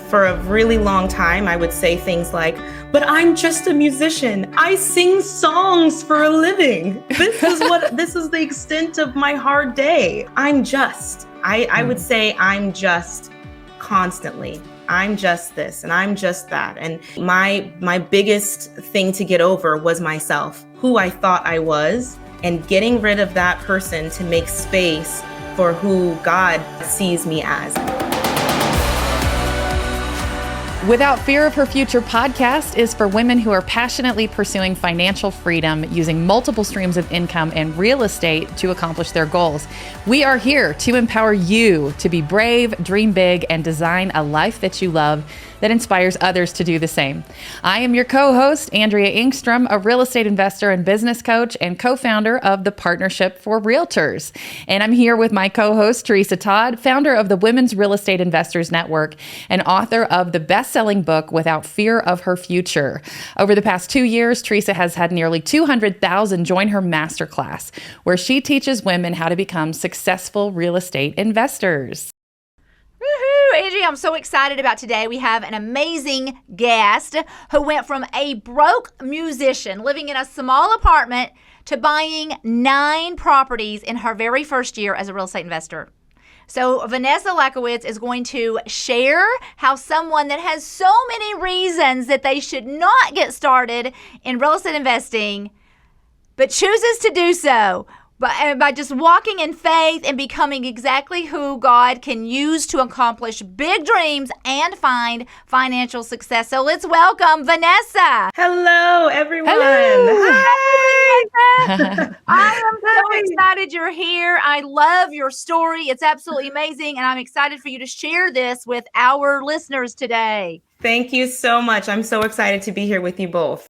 for a really long time, I would say things like, but I'm just a musician. I sing songs for a living. This is the extent of my hard day. I would say I'm just constantly. I'm just this and I'm just that. And my biggest thing to get over was myself, who I thought I was, and getting rid of that person to make space for who God sees me as. Without Fear of Her Future podcast is for women who are passionately pursuing financial freedom using multiple streams of income and real estate to accomplish their goals. We are here to empower you to be brave, dream big, and design a life that you love that inspires others to do the same. I am your co-host, Andrea Engstrom, a real estate investor and business coach and co-founder of the Partnership for Realtors. And I'm here with my co-host, Tresa Todd, founder of the Women's Real Estate Investors Network and author of the best-selling book, Without Fear of Her Future. Over the past 2 years, Tresa has had nearly 200,000 join her Masterclass, where she teaches women how to become successful real estate investors. Woohoo! Angie, I'm so excited about today. We have an amazing guest who went from a broke musician living in a small apartment to buying 9 properties in her very first year as a real estate investor. So Vanessa Lackowitz is going to share how someone that has so many reasons that they should not get started in real estate investing, but chooses to do so, but by just walking in faith and becoming exactly who God can use to accomplish big dreams and find financial success. So let's welcome Vanessa. Hello, everyone. Hello. Hi. I am so excited you're here. I love your story. It's absolutely amazing. And I'm excited for you to share this with our listeners today. Thank you so much. I'm so excited to be here with you both.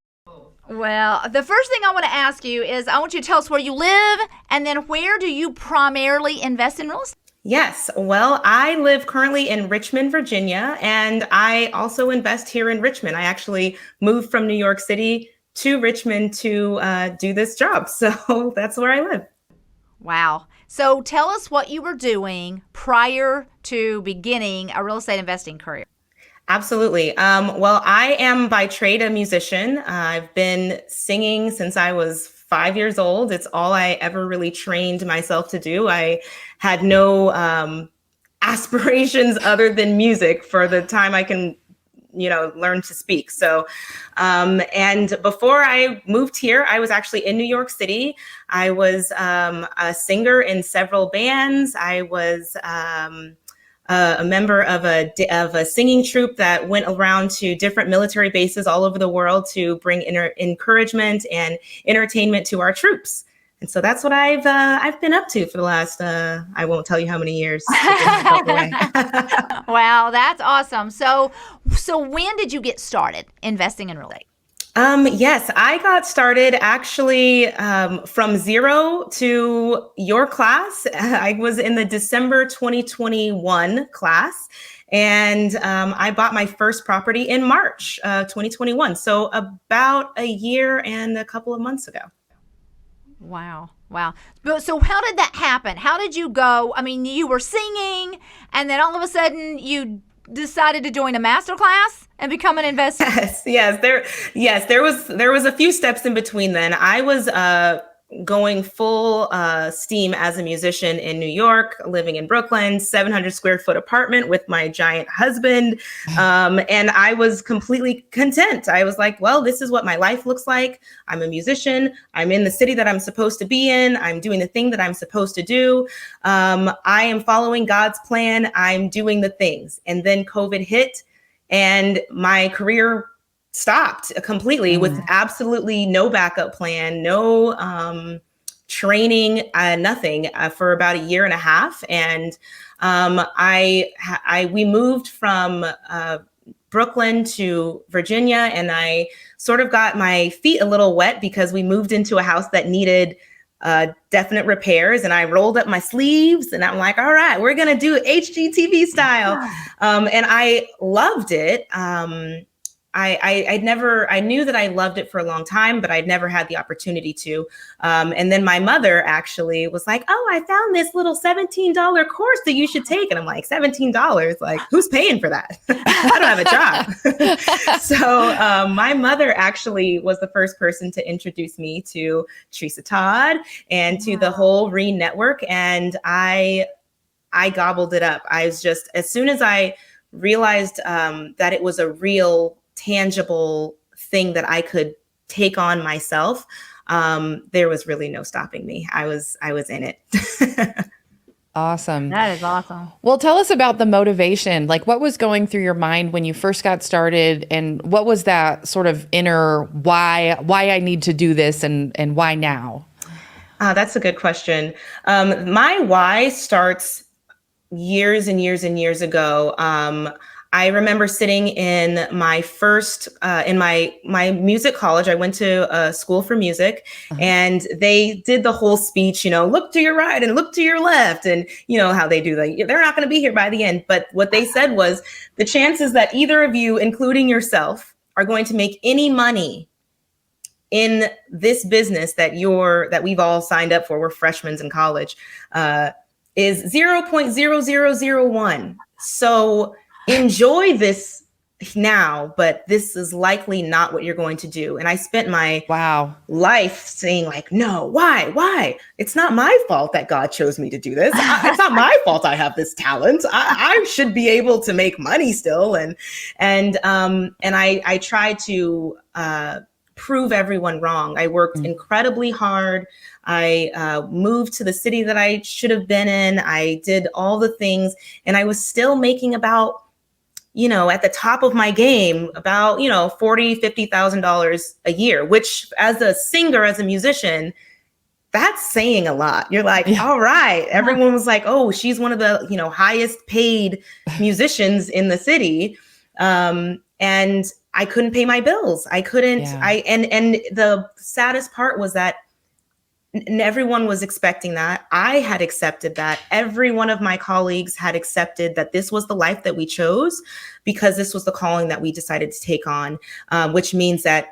Well, the first thing I want to ask you is I want you to tell us where you live and then where do you primarily invest in real estate? Yes. Well, I live currently in Richmond, Virginia, and I also invest here in Richmond. I actually moved from New York City to Richmond to do this job. So that's where I live. Wow. So tell us what you were doing prior to beginning a real estate investing career. Absolutely. Well, I am by trade a musician. I've been singing since I was 5 years old. It's all I ever really trained myself to do. I had no aspirations other than music for the time I can, learn to speak. So, and before I moved here, I was actually in New York City. I was a singer in several bands. I was a member of a singing troupe that went around to different military bases all over the world to bring encouragement and entertainment to our troops. And so that's what I've been up to for the last, I won't tell you how many years. Wow, that's awesome. So when did you get started investing in real estate? Yes, I got started actually from zero to your class. I was in the December 2021 class, and I bought my first property in March 2021. So about a year and a couple of months ago. Wow. So how did that happen? How did you go? I mean, you were singing, and then all of a sudden you decided to join a masterclass and become an investor. Yes. There was a few steps in between then. I was going full steam as a musician in New York, living in Brooklyn, 700 square foot apartment with my giant husband. And I was completely content. I was like, well, this is what my life looks like. I'm a musician. I'm in the city that I'm supposed to be in. I'm doing the thing that I'm supposed to do. I am following God's plan. I'm doing the things. And then COVID hit and my career stopped completely with absolutely no backup plan, no training, nothing for about a year and a half. And we moved from Brooklyn to Virginia, and I sort of got my feet a little wet because we moved into a house that needed definite repairs, and I rolled up my sleeves and I'm like, all right, we're going to do HGTV style. And I loved it. I knew that I loved it for a long time, but I'd never had the opportunity to. And then my mother actually was like, oh, I found this little $17 course that you should take. And I'm like, $17? Like, who's paying for that? I don't have a job. So my mother actually was the first person to introduce me to Tresa Todd and to the whole WREIN network. And I gobbled it up. I was just, as soon as I realized that it was a real tangible thing that I could take on myself, there was really no stopping me. I was in it. Awesome. That is awesome. Well, tell us about the motivation. Like, what was going through your mind when you first got started, and what was that sort of inner why I need to do this, and why now? That's a good question. My why starts years and years and years ago. I remember sitting in my first, in my music college. I went to a school for music, and they did the whole speech, look to your right and look to your left. And you know how they do that. They're not going to be here by the end. But what they said was the chances that either of you, including yourself, are going to make any money in this business that we've all signed up for, we're freshmen in college, is 0.0001. So enjoy this now, but this is likely not what you're going to do. And I spent my life saying like, no, why? It's not my fault that God chose me to do this. It's not my fault I have this talent. I should be able to make money still. And I tried to prove everyone wrong. I worked incredibly hard. I moved to the city that I should have been in. I did all the things, and I was still making about, at the top of my game, about, $40,000, $50,000 a year, which as a singer, as a musician, that's saying a lot. You're like, all right. Everyone was like, oh, she's one of the, highest paid musicians in the city. And I couldn't pay my bills. I couldn't, and the saddest part was that everyone was expecting that. I had accepted that. Every one of my colleagues had accepted that this was the life that we chose because this was the calling that we decided to take on, which means that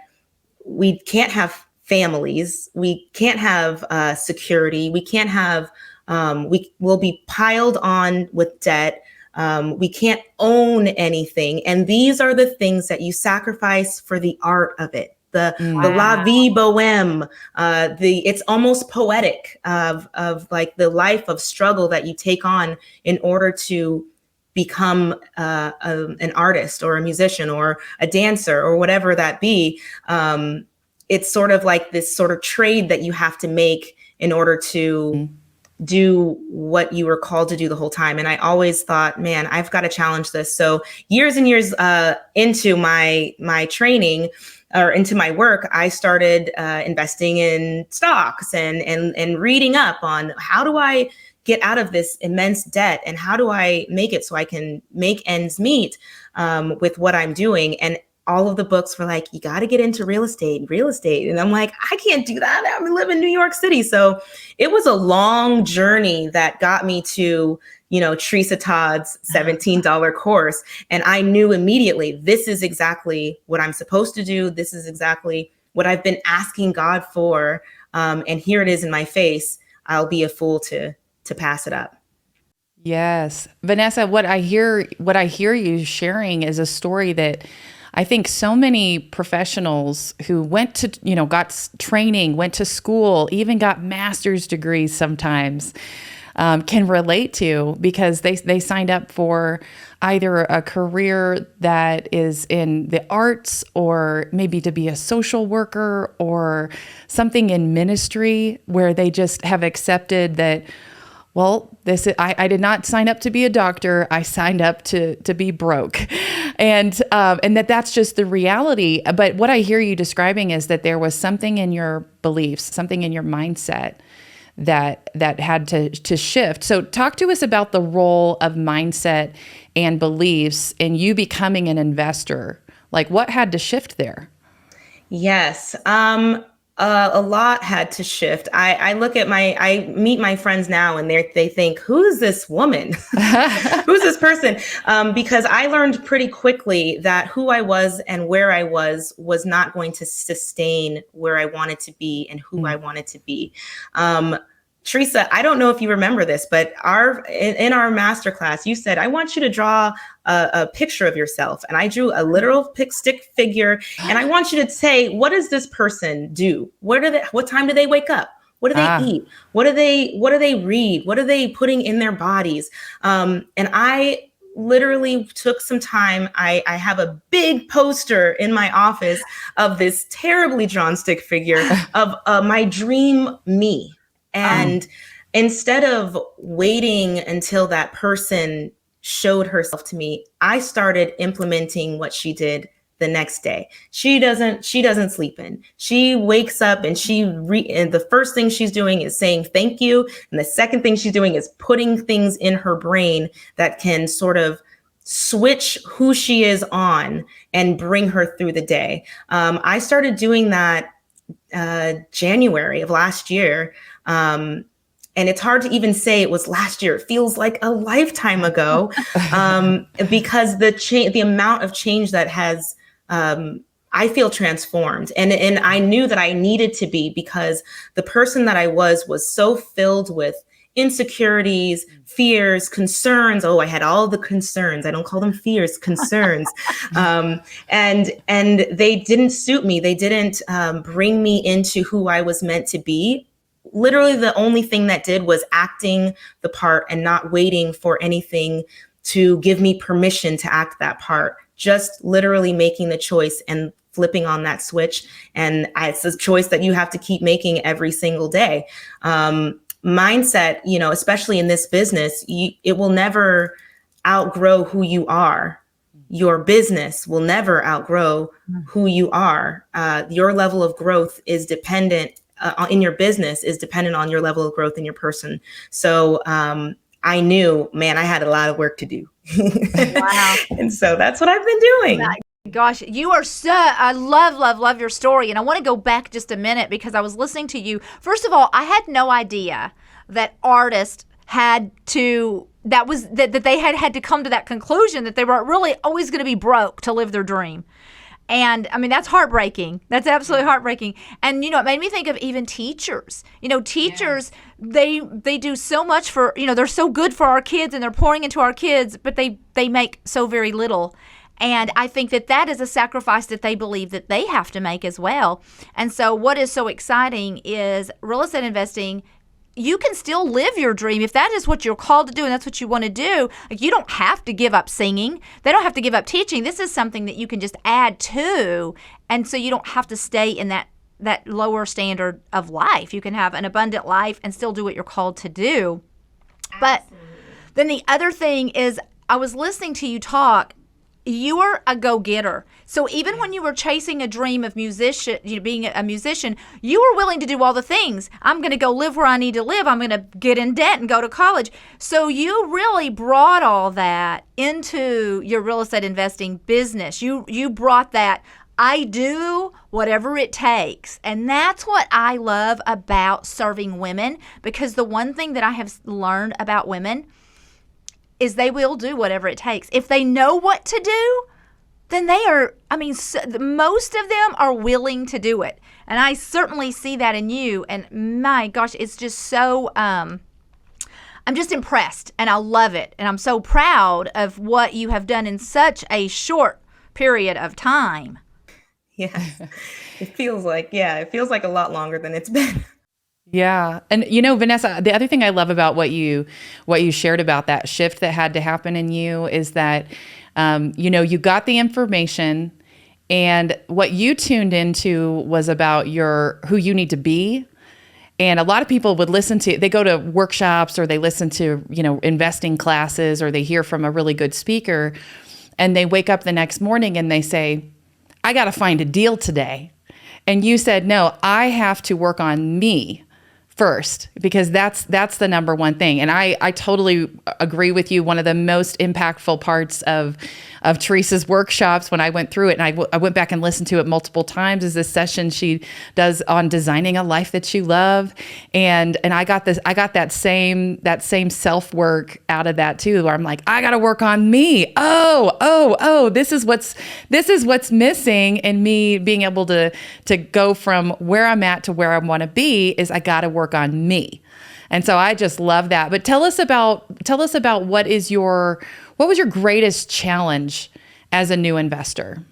we can't have families. We can't have security. We can't have, we will be piled on with debt. We can't own anything. And these are the things that you sacrifice for the art of it. The la vie boheme, it's almost poetic of like the life of struggle that you take on in order to become an artist or a musician or a dancer or whatever that be. It's sort of like this sort of trade that you have to make in order to do what you were called to do the whole time. And I always thought, man, I've got to challenge this. So years and years into my training, or into my work, I started investing in stocks and reading up on how do I get out of this immense debt and how do I make it so I can make ends meet with what I'm doing. And all of the books were like, you got to get into real estate. And I'm like, I can't do that. I live in New York City. So it was a long journey that got me to, Tresa Todd's $17 course. And I knew immediately, this is exactly what I'm supposed to do. This is exactly what I've been asking God for. And here it is in my face. I'll be a fool to pass it up. Yes. Vanessa, what I hear you sharing is a story that I think so many professionals who went to, got training, went to school, even got master's degrees sometimes, can relate to, because they signed up for either a career that is in the arts or maybe to be a social worker or something in ministry where they just have accepted that, well, I did not sign up to be a doctor. I signed up to be broke. And that's just the reality. But what I hear you describing is that there was something in your beliefs, something in your mindset that had to shift. So talk to us about the role of mindset and beliefs in you becoming an investor. Like, what had to shift there? Yes. A lot had to shift. I meet my friends now and they think, who is this woman? Who's this person? Because I learned pretty quickly that who I was and where I was not going to sustain where I wanted to be and who I wanted to be. Tresa, I don't know if you remember this, but in our masterclass, you said, I want you to draw a picture of yourself. And I drew a literal stick figure. And I want you to say, what does this person do? What time do they wake up? What do they eat? What do they read? What are they putting in their bodies? And I literally took some time. I have a big poster in my office of this terribly drawn stick figure of my dream me. And instead of waiting until that person showed herself to me, I started implementing what she did the next day. She doesn't sleep in. She wakes up and and the first thing she's doing is saying thank you. And the second thing she's doing is putting things in her brain that can sort of switch who she is on and bring her through the day. I started doing that January of last year. And it's hard to even say it was last year. It feels like a lifetime ago, because the amount of change that has, I feel transformed. And I knew that I needed to be, because the person that I was so filled with insecurities, fears, concerns. Oh, I had all the concerns. I don't call them fears, concerns. And they didn't suit me. They didn't bring me into who I was meant to be. Literally, the only thing that did was acting the part and not waiting for anything to give me permission to act that part. Just literally making the choice and flipping on that switch. And it's a choice that you have to keep making every single day. Mindset, especially in this business, it will never outgrow who you are. Your business will never outgrow who you are. Your level of growth is dependent in your business is dependent on your level of growth in your person. So I knew, man, I had a lot of work to do. Wow. And so that's what I've been doing. Gosh, you are I love your story. And I want to go back just a minute, because I was listening to you. First of all, I had no idea that artists had to, that they had to come to that conclusion that they were really always going to be broke to live their dream. And I mean, that's heartbreaking. That's absolutely heartbreaking. And, it made me think of even teachers. Teachers, they do so much for, they're so good for our kids and they're pouring into our kids, but they make so very little. And I think that is a sacrifice that they believe that they have to make as well. And so what is so exciting is real estate investing. You can still live your dream if that is what you're called to do and that's what you want to do. Like, you don't have to give up singing. They don't have to give up teaching. This is something that you can just add to, and so you don't have to stay in that lower standard of life. You can have an abundant life and still do what you're called to do. But then the other thing is, I was listening to you talk. You are a go-getter. So even when you were chasing a dream of being a musician, you were willing to do all the things. I'm going to go live where I need to live. I'm going to get in debt and go to college. So you really brought all that into your real estate investing business. You brought that, I do whatever it takes. And that's what I love about serving women, because the one thing that I have learned about women is they will do whatever it takes. If they know what to do, then they are, most of them are willing to do it. And I certainly see that in you. And my gosh, it's just so, I'm just impressed, and I love it. And I'm so proud of what you have done in such a short period of time. Yes. It feels like a lot longer than it's been. Yeah. And Vanessa, the other thing I love about what you shared about that shift that had to happen in you is that, you got the information, and what you tuned into was about who you need to be. And a lot of people would they go to workshops, or they listen to, investing classes, or they hear from a really good speaker, and they wake up the next morning and they say, I got to find a deal today. And you said, no, I have to work on me first, because that's the number one thing. And I totally agree with you. One of the most impactful parts of Tresa's workshops, when I went through it, and I went back and listened to it multiple times, is this session she does on designing a life that you love. And I got that same self-work out of that too, where I'm like, I got to work on me. Oh, this is what's missing in me being able to go from where I'm at to where I want to be, is I got to work on me. And so I just love that. But tell us about what was your greatest challenge as a new investor?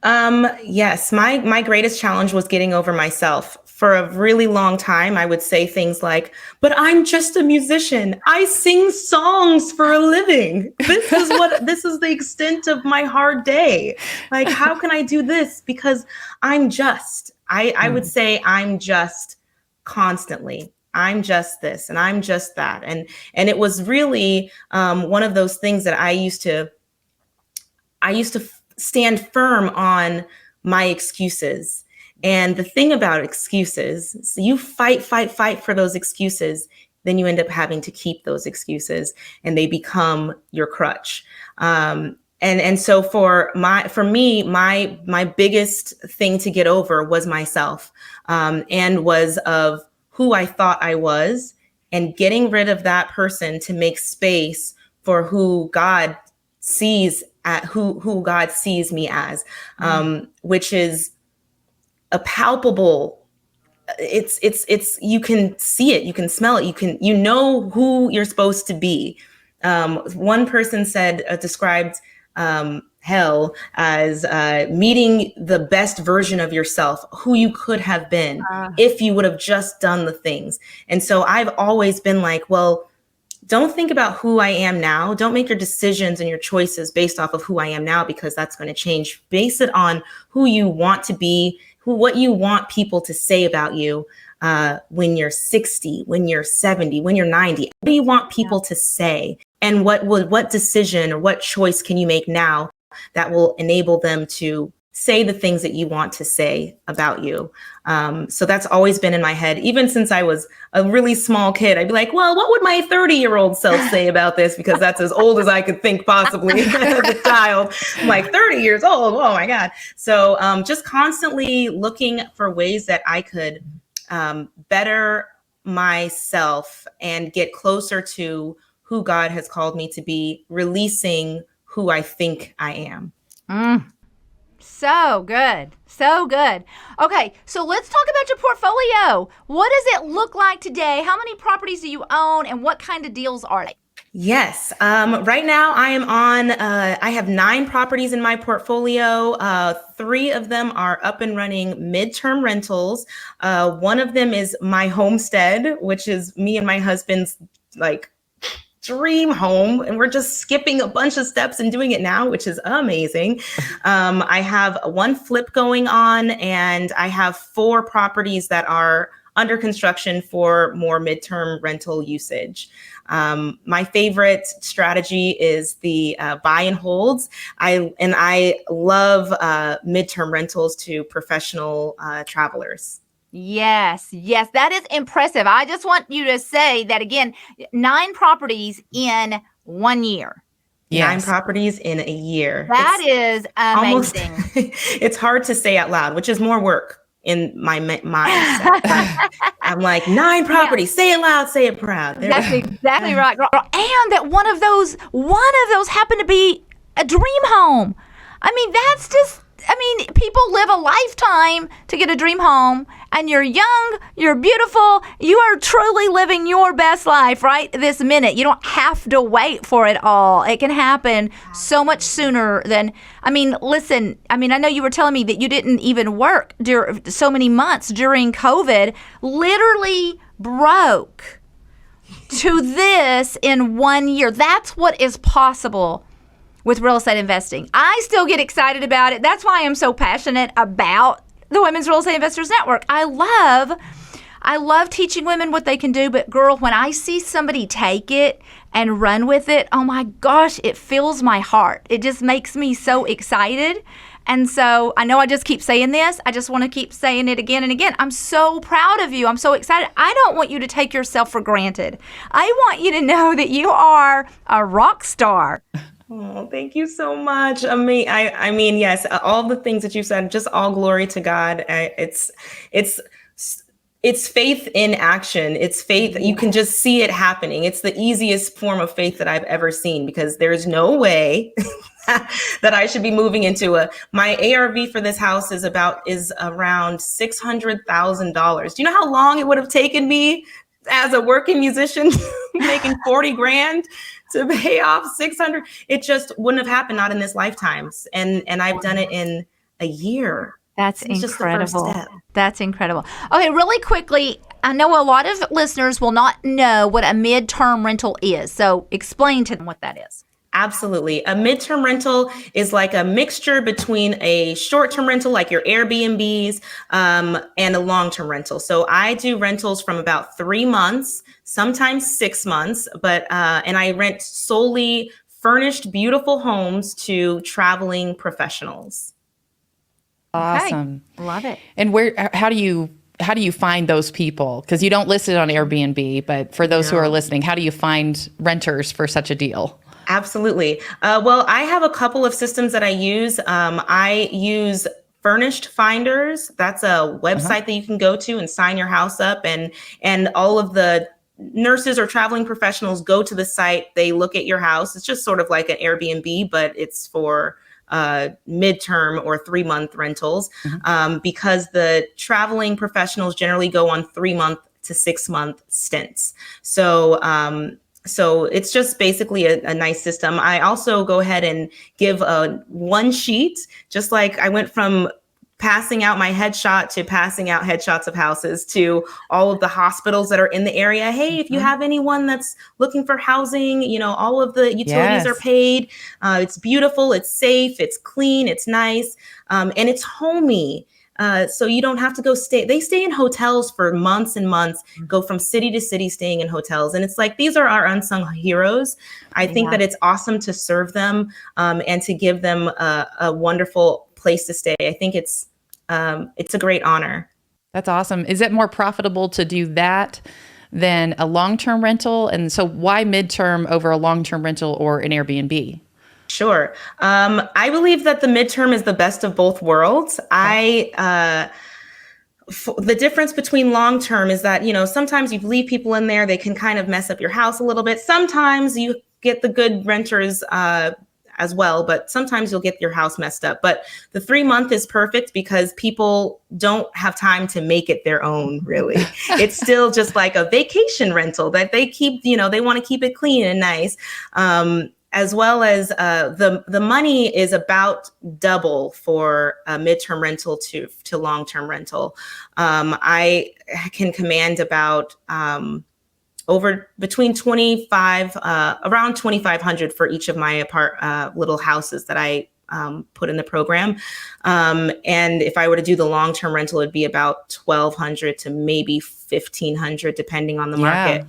Yes, my greatest challenge was getting over myself. For a really long time, I would say things like, but I'm just a musician. I sing songs for a living. This is the extent of my hard day. Like, how can I do this? Because I would say I'm just constantly. I'm just this and I'm just that. And it was really one of those things that I used to stand firm on my excuses. And the thing about excuses, so you fight for those excuses, then you end up having to keep those excuses and they become your crutch. And so for me, my biggest thing to get over was myself, and was of who I thought I was, and getting rid of that person to make space for who God sees who God sees me as, which is a palpable. It's you can see it, you can smell it, you know who you're supposed to be. One person described hell as meeting the best version of yourself, who you could have been if you would have just done the things. And so I've always been like, well, don't think about who I am now. Don't make your decisions and your choices based off of who I am now, because that's going to change. Base it on who you want to be, what you want people to say about you when you're 60, when you're 70, when you're 90. What do you want people to say? And what decision or what choice can you make now that will enable them to say the things that you want to say about you? So that's always been in my head, even since I was a really small kid. I'd be like, well, what would my 30-year-old self say about this? Because that's as old as I could think possibly as a child. I'm like, 30 years old. Oh my God. So just constantly looking for ways that I could better myself and get closer to who God has called me to be, releasing who I think I am. So good. So good. Okay, so let's talk about your portfolio. What does it look like today? How many properties do you own, and what kind of deals are they? Yes. Right now I have 9 properties in my portfolio. 3 of them are up and running midterm rentals. One of them is my homestead, which is me and my husband's dream home, and we're just skipping a bunch of steps and doing it now, which is amazing. I have 1 flip going on, and I have 4 properties that are under construction for more midterm rental usage. My favorite strategy is the buy and holds. I love midterm rentals to professional travelers. Yes, that is impressive. I just want you to say that again, 9 properties in 1 year. Yes. 9 properties in a year. That is amazing. It's hard to say out loud, which is more work in my mindset. I'm like, 9 properties, say it loud, say it proud. That's exactly right. And that one of those happened to be a dream home. People live a lifetime to get a dream home, and you're young, you're beautiful, you are truly living your best life right this minute. You don't have to wait for it all. It can happen so much sooner than, listen, I know you were telling me that you didn't even work during so many months during COVID, literally broke to this in 1 year. That's what is possible with real estate investing. I still get excited about it. That's why I'm so passionate about the Women's Real Estate Investors Network. I love teaching women what they can do, but girl, when I see somebody take it and run with it, oh my gosh, it fills my heart. It just makes me so excited. And so I know I just keep saying this. I just want to keep saying it again and again. I'm so proud of you. I'm so excited. I don't want you to take yourself for granted. I want you to know that you are a rock star. Oh, thank you so much. I mean, yes, all the things that you said, just all glory to God. It's faith in action. It's faith. You can just see it happening. It's the easiest form of faith that I've ever seen, because there's no way that I should be moving into my ARV for this house is around $600,000. Do you know how long it would have taken me as a working musician making 40 grand to pay off 600? It just wouldn't have happened, not in this lifetime. And I've done it in a year. That's It's just the first incredible. step. That's incredible. Okay, really quickly, I know a lot of listeners will not know what a midterm rental is. So explain to them what that is. Absolutely. A midterm rental is like a mixture between a short-term rental, like your Airbnbs, and a long-term rental. So I do rentals from about 3 months, sometimes 6 months, and I rent solely furnished, beautiful homes to traveling professionals. Awesome. Okay. Love it. And how do you find those people? Because you don't list it on Airbnb, but for those who are listening, how do you find renters for such a deal? Absolutely. Well, I have a couple of systems that I use. I use Furnished Finders. That's a website that you can go to and sign your house up, and all of the nurses or traveling professionals go to the site. They look at your house. It's just sort of like an Airbnb, but it's for midterm or 3-month rentals, because the traveling professionals generally go on 3-month to 6-month stints. So it's just basically a nice system. I also go ahead and give one sheet, just like I went from passing out my headshot to passing out headshots of houses to all of the hospitals that are in the area. Hey, if you have anyone that's looking for housing, all of the utilities are paid. It's beautiful, it's safe, it's clean, it's nice, and it's homey. So you don't have to go stay. They stay in hotels for months and months, go from city to city staying in hotels. And it's like, these are our unsung heroes. I think that it's awesome to serve them and to give them a wonderful place to stay. I think it's a great honor. That's awesome. Is it more profitable to do that than a long-term rental? And so why midterm over a long-term rental or an Airbnb? Sure. I believe that the midterm is the best of both worlds. The difference between long term is that, sometimes you leave people in there, they can kind of mess up your house a little bit. Sometimes you get the good renters as well, but sometimes you'll get your house messed up. But the 3-month is perfect because people don't have time to make it their own, really. It's still just like a vacation rental that they keep, they want to keep it clean and nice. As well as the money is about double for a midterm rental to long-term rental. I can command about between around $2,500 for each of my little houses that I put in the program. And if I were to do the long-term rental, it'd be about $1,200 to maybe $1,500, depending on the market.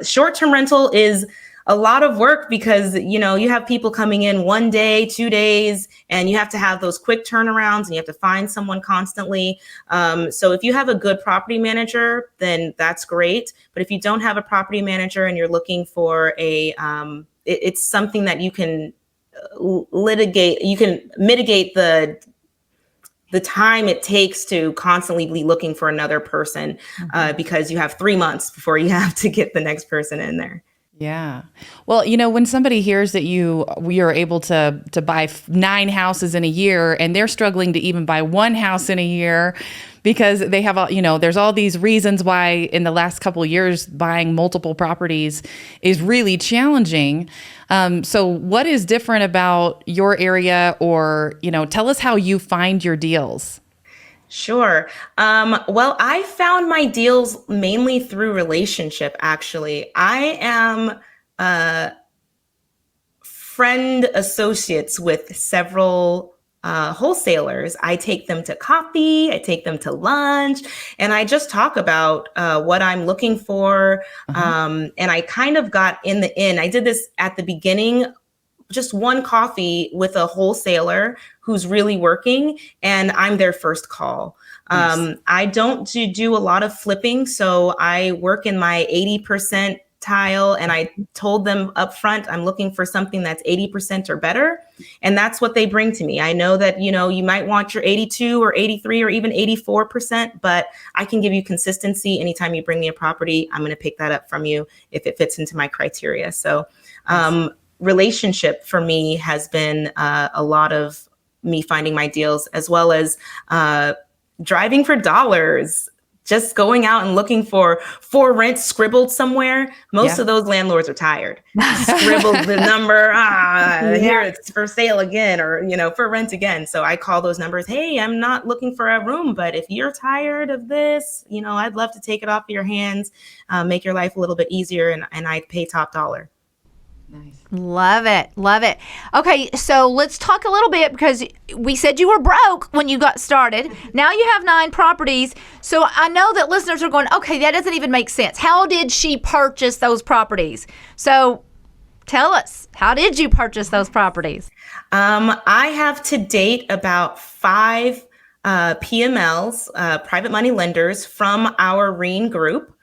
Short-term rental is a lot of work because, you have people coming in 1 day, 2 days, and you have to have those quick turnarounds and you have to find someone constantly. So if you have a good property manager, then that's great. But if you don't have a property manager and you're looking for it's something that you can mitigate the time it takes to constantly be looking for another person because you have 3 months before you have to get the next person in there. Yeah. Well, when somebody hears that we are able to buy 9 houses in a year and they're struggling to even buy 1 house in a year because they have, there's all these reasons why in the last couple of years buying multiple properties is really challenging. So what is different about your area, or, tell us how you find your deals? Sure. Well, I found my deals mainly through relationship, actually. I am friend associates with several wholesalers. I take them to coffee, I take them to lunch, and I just talk about what I'm looking for. And I kind of got in. I did this at the beginning just one coffee with a wholesaler who's really working, and I'm their first call. Nice. I don't do a lot of flipping, so I work in my 80% tile, and I told them up front, I'm looking for something that's 80% or better. And that's what they bring to me. I know that, you might want your 82 or 83 or even 84%, but I can give you consistency. Anytime you bring me a property, I'm going to pick that up from you if it fits into my criteria. So relationship for me has been a lot of me finding my deals, as well as driving for dollars. Just going out and looking for rent scribbled somewhere. Most of those landlords are tired. Scribbled the number, here it's for sale again, or, for rent again. So I call those numbers. Hey, I'm not looking for a room, but if you're tired of this, I'd love to take it off your hands, make your life a little bit easier, and I'd pay top dollar. Nice. Love it. Love it. Okay, so let's talk a little bit, because we said you were broke when you got started. Now you have 9 properties. So I know that listeners are going, okay, that doesn't even make sense. How did she purchase those properties? So tell us, how did you purchase those properties? I have to date about 5 PMLs, private money lenders, from our WREIN group.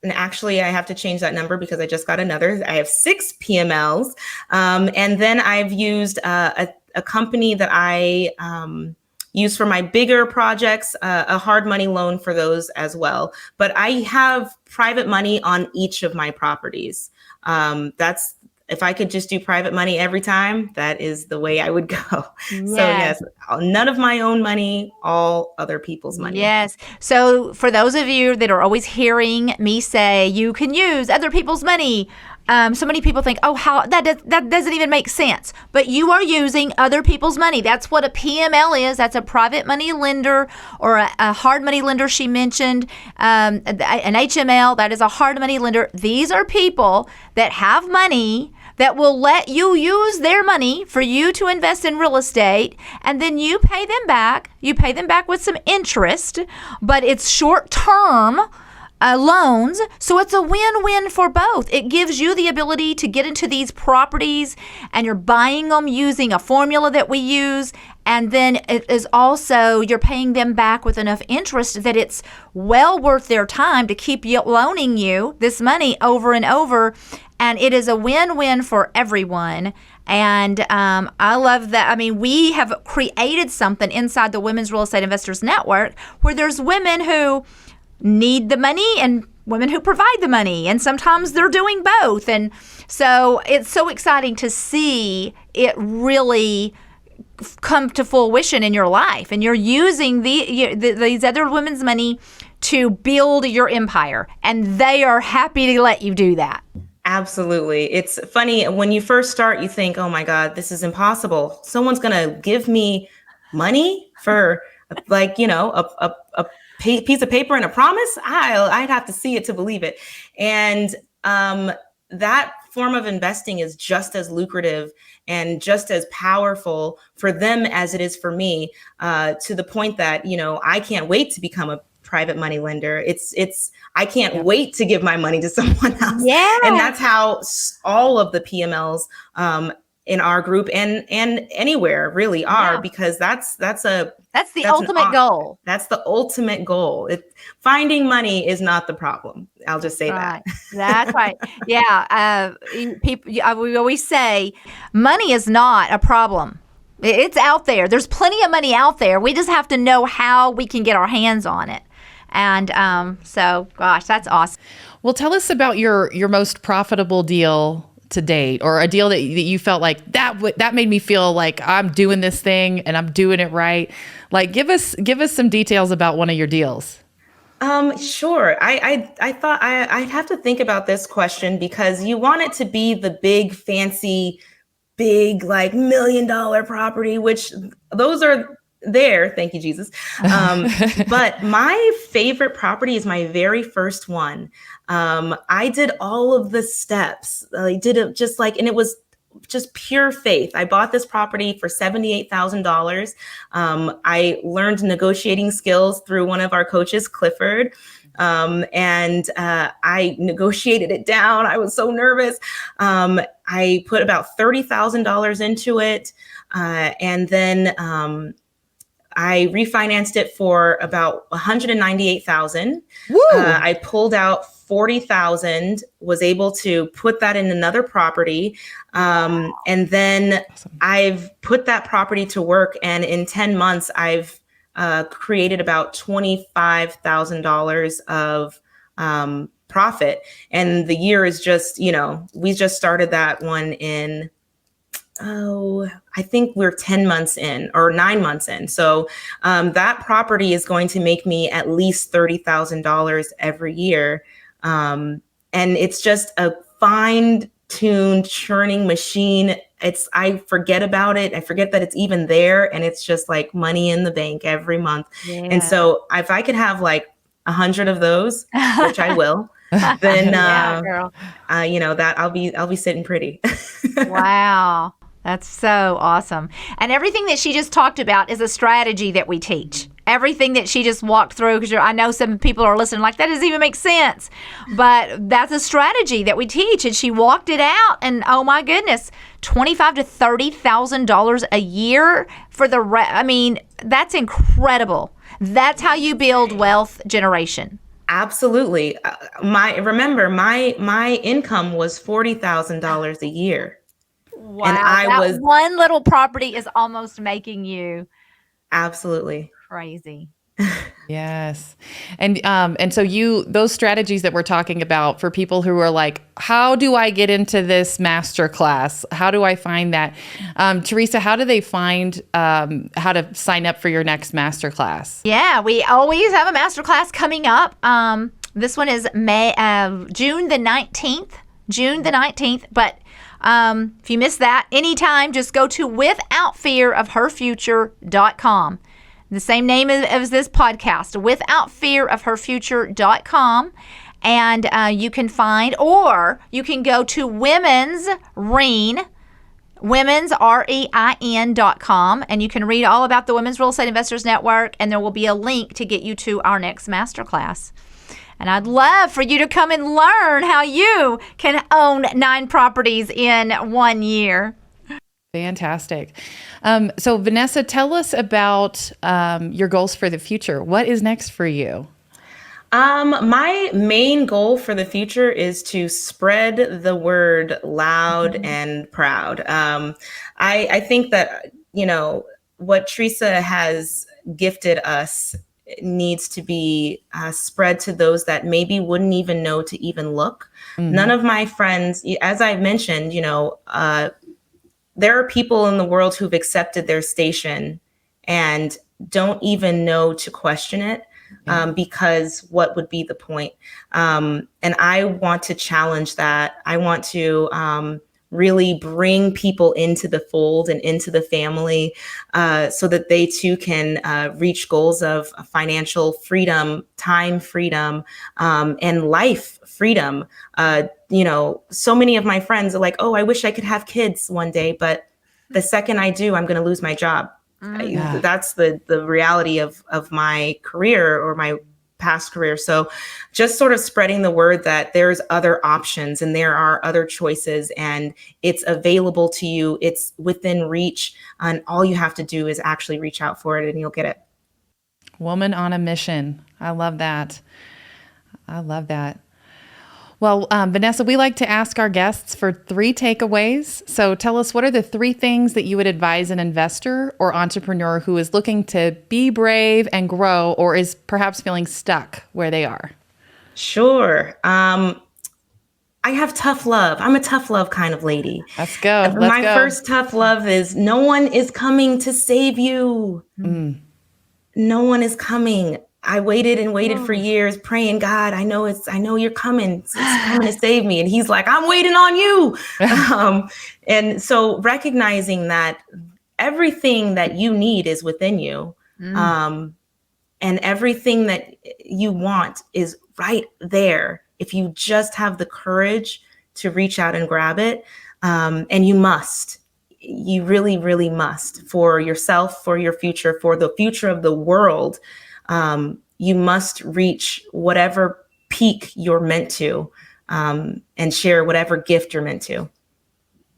And actually, I have to change that number because I just got another. I have 6 PMLs. And then I've used a company that I use for my bigger projects, a hard money loan for those as well. But I have private money on each of my properties. If I could just do private money every time, that is the way I would go. Yes. So yes, none of my own money, all other people's money. Yes. So for those of you that are always hearing me say you can use other people's money, so many people think, oh, how that doesn't even make sense. But you are using other people's money. That's what a PML is. That's a private money lender, or a hard money lender. She mentioned an HML. That is a hard money lender. These are people that have money that will let you use their money for you to invest in real estate, and then you pay them back. You pay them back with some interest, but it's short-term loans, so it's a win-win for both. It gives you the ability to get into these properties, and you're buying them using a formula that we use, and then it is also, you're paying them back with enough interest that it's well worth their time to keep loaning you this money over and over, and it is a win-win for everyone. And I love that. I mean, we have created something inside the Women's Real Estate Investors Network where there's women who need the money and women who provide the money, and sometimes they're doing both. And so it's so exciting to see it really come to fruition in your life, and you're using these other women's money to build your empire, and they are happy to let you do that. Absolutely. It's funny, when you first start, you think, oh my God, this is impossible. Someone's going to give me money for a piece of paper and a promise? I'd have to see it to believe it. And that form of investing is just as lucrative and just as powerful for them as it is for me, to the point that, I can't wait to become a private money lender. I can't wait to give my money to someone else. Yeah. And that's how all of the PMLs in our group and anywhere really are, because that's the ultimate goal. That's the ultimate goal. Finding money is not the problem. I'll just say that. That's right. Yeah. We always say money is not a problem. It's out there. There's plenty of money out there. We just have to know how we can get our hands on it. And so, gosh, that's awesome. Well, tell us about your most profitable deal to date, or a deal that you felt like that made me feel like I'm doing this thing and I'm doing it right. Like, give us some details about one of your deals. Sure. I thought I'd have to think about this question, because you want it to be the big, fancy, big, like $1 million property, which those are there. Thank you, Jesus. But my favorite property is my very first one. I did all of the steps. I did it just like, and it was just pure faith. I bought this property for $78,000. I learned negotiating skills through one of our coaches, Clifford. I negotiated it down. I was so nervous. I put about $30,000 into it. And then I refinanced it for about $198,000. I pulled out $40,000, was able to put that in another property. And then I've put that property to work. And in 10 months, I've created about $25,000 of profit. And the year is just, we just started that one in, I think we're 10 months in or 9 months in. So that property is going to make me at least $30,000 every year. And it's just a fine-tuned churning machine. I forget about it. I forget that it's even there. And it's just like money in the bank every month. Yeah. And so if I could have like 100 of those, which I will, then, that I'll be sitting pretty. Wow. That's so awesome. And everything that she just talked about is a strategy that we teach. Everything that she just walked through, because I know some people are listening like, that doesn't even make sense. But that's a strategy that we teach. And she walked it out. And oh my goodness, $25,000 to $30,000 a year for that's incredible. That's how you build wealth generation. Absolutely. My income was $40,000 a year. Wow. And one little property is almost making you absolutely crazy. Yes. And so those strategies that we're talking about for people who are like, how do I get into this masterclass? How do I find that? Tresa, how do they find how to sign up for your next masterclass? Yeah, we always have a masterclass coming up. This one is June the 19th. But if you missed that, anytime, just go to withoutfearofherfuture.com. The same name as this podcast, withoutfearofherfuture.com. And you can find, or you can go to Women's REIN, REIN.com, and you can read all about the Women's Real Estate Investors Network, and there will be a link to get you to our next masterclass. And I'd love for you to come and learn how you can own 9 properties in 1 year. Fantastic. So Vanessa, tell us about your goals for the future. What is next for you? My main goal for the future is to spread the word loud and proud. I think that, what Tresa has gifted us needs to be spread to those that maybe wouldn't even know to even look. Mm-hmm. None of my friends, as I mentioned, there are people in the world who've accepted their station and don't even know to question it, because what would be the point? And I want to challenge that. I want to really bring people into the fold and into the family, so that they too can reach goals of financial freedom, time freedom, and life freedom. So many of my friends are like, oh, I wish I could have kids one day, but the second I do, I'm going to lose my job. Yeah. That's the reality of my career or my past career. So just sort of spreading the word that there's other options and there are other choices and it's available to you. It's within reach, and all you have to do is actually reach out for it and you'll get it. Woman on a mission. I love that. Well, Vanessa, we like to ask our guests for 3 takeaways. So tell us, what are the 3 things that you would advise an investor or entrepreneur who is looking to be brave and grow, or is perhaps feeling stuck where they are? Sure. I have tough love. I'm a tough love kind of lady. Let's go. My first tough love is no one is coming to save you. Mm. No one is coming. I waited and waited for years praying, God, I know you're coming. It's coming to save me. And he's like, I'm waiting on you. And so recognizing that everything that you need is within you. And everything that you want is right there. If you just have the courage to reach out and grab it. And you really, really must, for yourself, for your future, for the future of the world. you must reach whatever peak you're meant to, and share whatever gift you're meant to.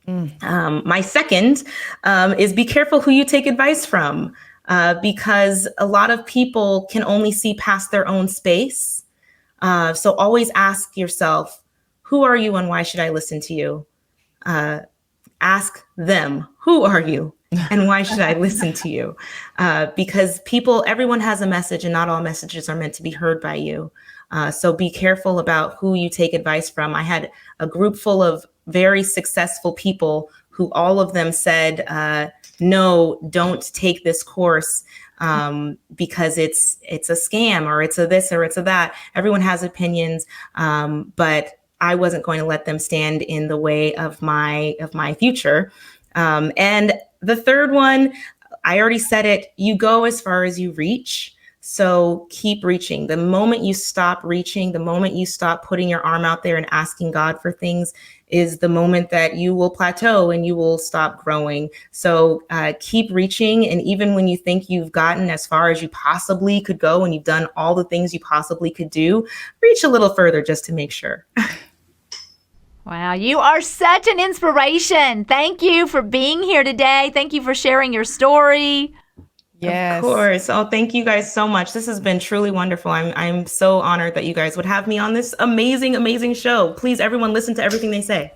My second is be careful who you take advice from, because a lot of people can only see past their own space. So always ask yourself, who are you and why should I listen to you? Ask them, who are you and why should I listen to you? Because everyone has a message, and not all messages are meant to be heard by you. So be careful about who you take advice from. I had a group full of very successful people who all of them said, no, don't take this course because it's a scam, or it's a this, or it's a that. Everyone has opinions, but I wasn't going to let them stand in the way of my future. And the third one, I already said it, you go as far as you reach. So keep reaching. The moment you stop reaching, the moment you stop putting your arm out there and asking God for things, is the moment that you will plateau and you will stop growing. So keep reaching. And even when you think you've gotten as far as you possibly could go and you've done all the things you possibly could do, reach a little further just to make sure. Wow, you are such an inspiration. Thank you for being here today. Thank you for sharing your story. Yes. Of course. Oh, thank you guys so much. This has been truly wonderful. I'm so honored that you guys would have me on this amazing, amazing show. Please, everyone, listen to everything they say.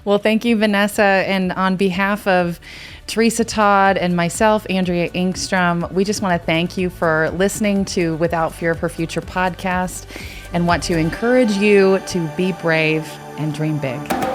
Well, thank you, Vanessa. And on behalf of Tresa Todd and myself, Andrea Engstrom, we just want to thank you for listening to Without Fear of Her Future podcast, and want to encourage you to be brave and dream big.